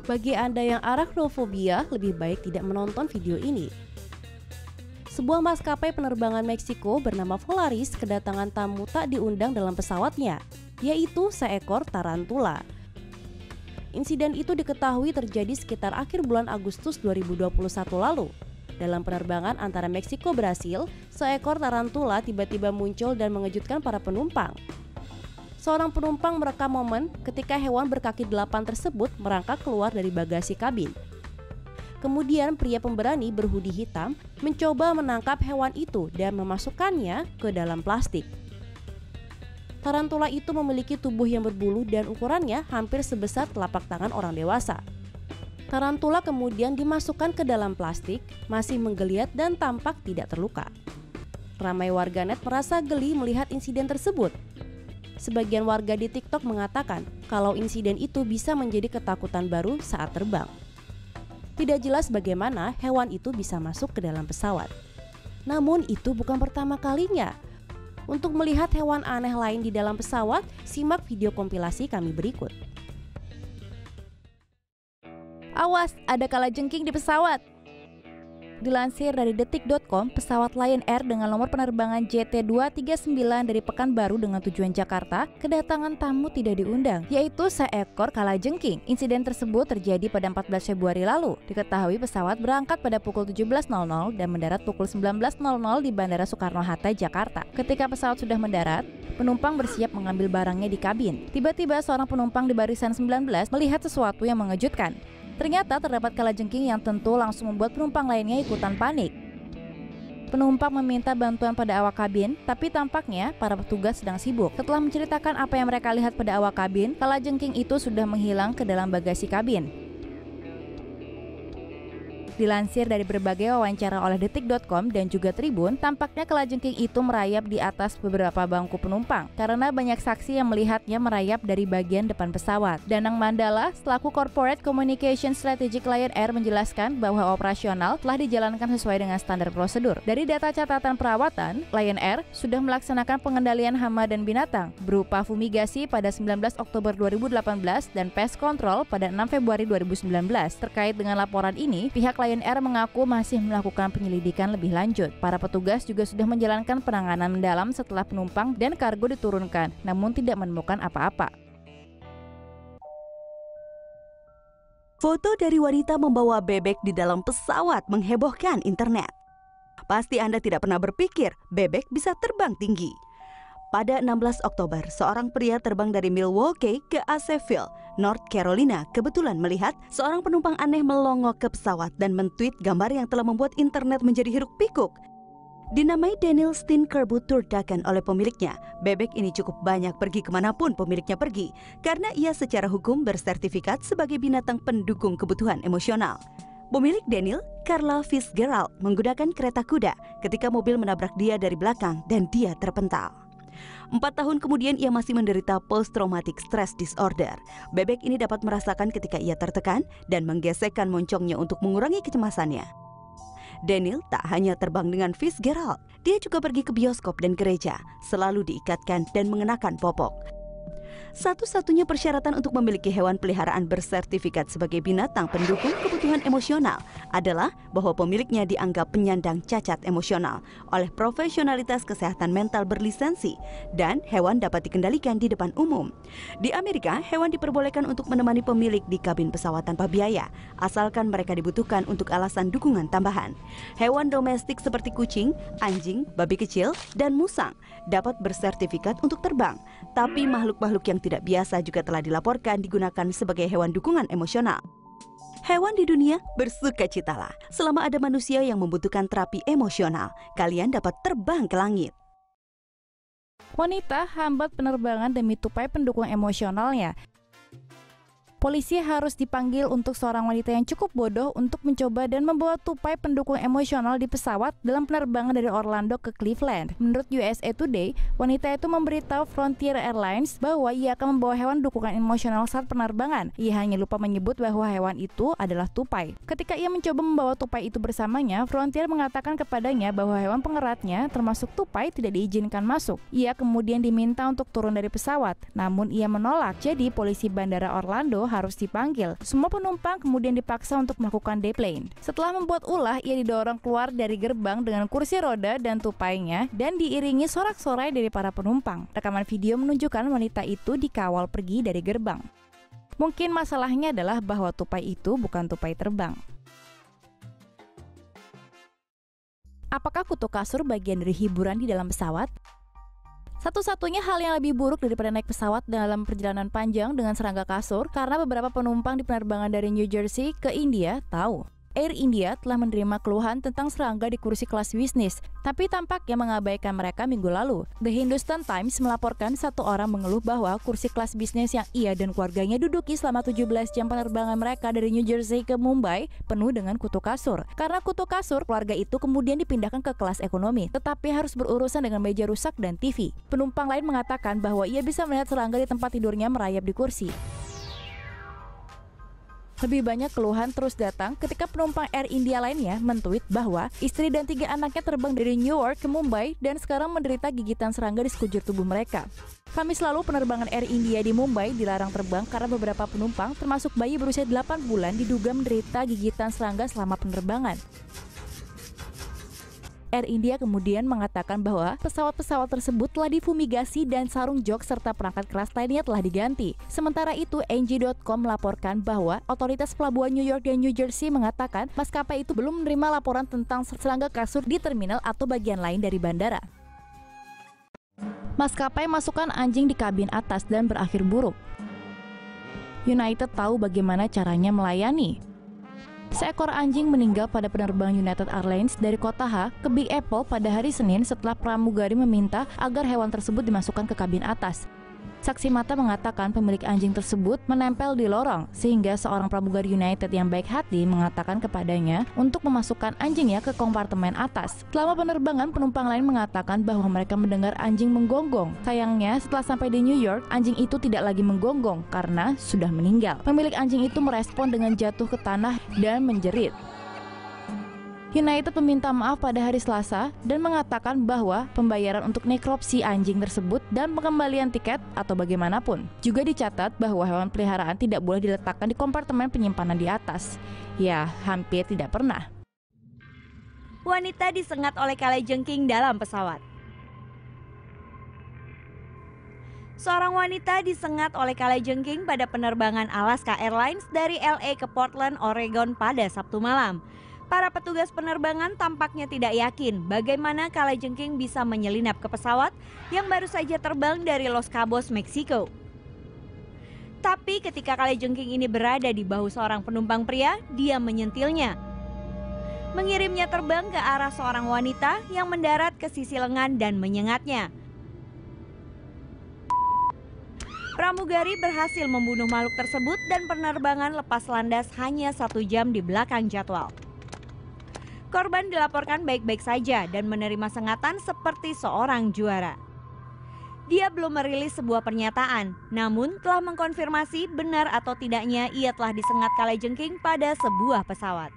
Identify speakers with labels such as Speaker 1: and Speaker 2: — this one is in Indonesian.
Speaker 1: Bagi Anda yang arachnofobia, lebih baik tidak menonton video ini. Sebuah maskapai penerbangan Meksiko bernama Volaris kedatangan tamu tak diundang dalam pesawatnya, yaitu seekor tarantula. Insiden itu diketahui terjadi sekitar akhir bulan Agustus 2021 lalu. Dalam penerbangan antara Meksiko Brasil, seekor tarantula tiba-tiba muncul dan mengejutkan para penumpang. Seorang penumpang merekam momen ketika hewan berkaki 8 tersebut merangkak keluar dari bagasi kabin. Kemudian pria pemberani berhoodie hitam mencoba menangkap hewan itu dan memasukkannya ke dalam plastik. Tarantula itu memiliki tubuh yang berbulu dan ukurannya hampir sebesar telapak tangan orang dewasa. Tarantula kemudian dimasukkan ke dalam plastik, masih menggeliat dan tampak tidak terluka. Ramai warganet merasa geli melihat insiden tersebut. Sebagian warga di TikTok mengatakan kalau insiden itu bisa menjadi ketakutan baru saat terbang. Tidak jelas bagaimana hewan itu bisa masuk ke dalam pesawat. Namun itu bukan pertama kalinya. Untuk melihat hewan aneh lain di dalam pesawat, simak video kompilasi kami berikut.
Speaker 2: Awas, ada kalajengking di pesawat. Dilansir dari detik.com, pesawat Lion Air dengan nomor penerbangan JT239 dari Pekanbaru dengan tujuan Jakarta kedatangan tamu tidak diundang, yaitu seekor kalajengking. Insiden tersebut terjadi pada 14 Februari lalu. Diketahui pesawat berangkat pada pukul 17.00 dan mendarat pukul 19.00 di Bandara Soekarno-Hatta, Jakarta. Ketika pesawat sudah mendarat, penumpang bersiap mengambil barangnya di kabin. Tiba-tiba seorang penumpang di barisan 19 melihat sesuatu yang mengejutkan. Ternyata terdapat kalajengking yang tentu langsung membuat penumpang lainnya ikutan panik. Penumpang meminta bantuan pada awak kabin, tapi tampaknya para petugas sedang sibuk. Setelah menceritakan apa yang mereka lihat pada awak kabin, kalajengking itu sudah menghilang ke dalam bagasi kabin. Dilansir dari berbagai wawancara oleh detik.com dan juga Tribun, tampaknya kalajengking itu merayap di atas beberapa bangku penumpang karena banyak saksi yang melihatnya merayap dari bagian depan pesawat. Danang Mandala, selaku Corporate Communication Strategic Lion Air, menjelaskan bahwa operasional telah dijalankan sesuai dengan standar prosedur. Dari data catatan perawatan, Lion Air sudah melaksanakan pengendalian hama dan binatang berupa fumigasi pada 19 Oktober 2018 dan pest control pada 6 Februari 2019. Terkait dengan laporan ini, pihak Lion Air mengaku masih melakukan penyelidikan lebih lanjut. Para petugas juga sudah menjalankan penanganan mendalam setelah penumpang dan kargo diturunkan, namun tidak menemukan apa-apa.
Speaker 3: Foto dari wanita membawa bebek di dalam pesawat menghebohkan internet. Pasti Anda tidak pernah berpikir bebek bisa terbang tinggi. Pada 16 Oktober, seorang pria terbang dari Milwaukee ke Asheville, North Carolina, kebetulan melihat seorang penumpang aneh melongok ke pesawat dan men-tweet gambar yang telah membuat internet menjadi hiruk-pikuk. Dinamai Daniel Steenkerbo Turdakan oleh pemiliknya, bebek ini cukup banyak pergi kemanapun pemiliknya pergi, karena ia secara hukum bersertifikat sebagai binatang pendukung kebutuhan emosional. Pemilik Daniel, Carla Fitzgerald, menggunakan kereta kuda ketika mobil menabrak dia dari belakang dan dia terpental. 4 tahun kemudian ia masih menderita post-traumatic stress disorder. Bebek ini dapat merasakan ketika ia tertekan dan menggesekkan moncongnya untuk mengurangi kecemasannya. Daniel tak hanya terbang dengan Fitzgerald, dia juga pergi ke bioskop dan gereja, selalu diikatkan dan mengenakan popok. Satu-satunya persyaratan untuk memiliki hewan peliharaan bersertifikat sebagai binatang pendukung kebutuhan emosional adalah bahwa pemiliknya dianggap penyandang cacat emosional oleh profesionalitas kesehatan mental berlisensi dan hewan dapat dikendalikan di depan umum. Di Amerika, hewan diperbolehkan untuk menemani pemilik di kabin pesawat tanpa biaya, asalkan mereka dibutuhkan untuk alasan dukungan tambahan. Hewan domestik seperti kucing, anjing, babi kecil, dan musang dapat bersertifikat untuk terbang, tapi makhluk-makhluk yang tidak biasa juga telah dilaporkan digunakan sebagai hewan dukungan emosional. Hewan di dunia, bersukacitalah. Selama ada manusia yang membutuhkan terapi emosional, kalian dapat terbang ke langit.
Speaker 2: Wanita hambat penerbangan demi tupai pendukung emosionalnya. Polisi harus dipanggil untuk seorang wanita yang cukup bodoh untuk mencoba dan membawa tupai pendukung emosional di pesawat dalam penerbangan dari Orlando ke Cleveland. Menurut USA Today, wanita itu memberitahu Frontier Airlines bahwa ia akan membawa hewan dukungan emosional saat penerbangan. Ia hanya lupa menyebut bahwa hewan itu adalah tupai. Ketika ia mencoba membawa tupai itu bersamanya, Frontier mengatakan kepadanya bahwa hewan pengeratnya, termasuk tupai, tidak diizinkan masuk. Ia kemudian diminta untuk turun dari pesawat, namun ia menolak. Jadi polisi Bandara Orlando harus dipanggil. Semua penumpang kemudian dipaksa untuk melakukan deplane. Setelah membuat ulah, ia didorong keluar dari gerbang dengan kursi roda dan tupainya dan diiringi sorak-sorai dari para penumpang. Rekaman video menunjukkan wanita itu dikawal pergi dari gerbang. Mungkin masalahnya adalah bahwa tupai itu bukan tupai terbang. Apakah kutu kasur bagian dari hiburan di dalam pesawat? Satu-satunya hal yang lebih buruk daripada naik pesawat dalam perjalanan panjang dengan serangga kasur karena beberapa penumpang di penerbangan dari New Jersey ke India tahu. Air India telah menerima keluhan tentang serangga di kursi kelas bisnis, tapi tampaknya mengabaikan mereka minggu lalu. The Hindustan Times melaporkan satu orang mengeluh bahwa kursi kelas bisnis yang ia dan keluarganya duduki selama 17 jam penerbangan mereka dari New Jersey ke Mumbai penuh dengan kutu kasur. Karena kutu kasur, keluarga itu kemudian dipindahkan ke kelas ekonomi, tetapi harus berurusan dengan meja rusak dan TV. Penumpang lain mengatakan bahwa ia bisa melihat serangga di tempat tidurnya merayap di kursi. Lebih banyak keluhan terus datang ketika penumpang Air India lainnya mentweet bahwa istri dan 3 anaknya terbang dari New York ke Mumbai dan sekarang menderita gigitan serangga di sekujur tubuh mereka. Kamis lalu penerbangan Air India di Mumbai dilarang terbang karena beberapa penumpang termasuk bayi berusia 8 bulan diduga menderita gigitan serangga selama penerbangan. Air India kemudian mengatakan bahwa pesawat-pesawat tersebut telah difumigasi dan sarung jok serta perangkat keras lainnya telah diganti. Sementara itu, NJ.com melaporkan bahwa otoritas pelabuhan New York dan New Jersey mengatakan maskapai itu belum menerima laporan tentang serangga kasur di terminal atau bagian lain dari bandara. Maskapai masukkan anjing di kabin atas dan berakhir buruk. United tahu bagaimana caranya melayani. Seekor anjing meninggal pada penerbangan United Airlines dari kota H ke Big Apple pada hari Senin setelah pramugari meminta agar hewan tersebut dimasukkan ke kabin atas. Saksi mata mengatakan pemilik anjing tersebut menempel di lorong, sehingga seorang pramugari United yang baik hati mengatakan kepadanya untuk memasukkan anjingnya ke kompartemen atas. Selama penerbangan, penumpang lain mengatakan bahwa mereka mendengar anjing menggonggong. Sayangnya, setelah sampai di New York, anjing itu tidak lagi menggonggong karena sudah meninggal. Pemilik anjing itu merespon dengan jatuh ke tanah dan menjerit. United meminta maaf pada hari Selasa dan mengatakan bahwa pembayaran untuk nekropsi anjing tersebut dan pengembalian tiket atau bagaimanapun. Juga dicatat bahwa hewan peliharaan tidak boleh diletakkan di kompartemen penyimpanan di atas. Ya, hampir tidak pernah.
Speaker 3: Wanita disengat oleh kalajengking dalam pesawat. Seorang wanita disengat oleh kalajengking pada penerbangan Alaska Airlines dari LA ke Portland, Oregon pada Sabtu malam. Para petugas penerbangan tampaknya tidak yakin bagaimana kalajengking bisa menyelinap ke pesawat yang baru saja terbang dari Los Cabos, Meksiko. Tapi ketika kalajengking ini berada di bahu seorang penumpang pria, dia menyentilnya, mengirimnya terbang ke arah seorang wanita yang mendarat ke sisi lengan dan menyengatnya. Pramugari berhasil membunuh makhluk tersebut dan penerbangan lepas landas hanya 1 jam di belakang jadwal. Korban dilaporkan baik-baik saja dan menerima sengatan seperti seorang juara. Dia belum merilis sebuah pernyataan, namun telah mengkonfirmasi benar atau tidaknya ia telah disengat kalajengking pada sebuah pesawat.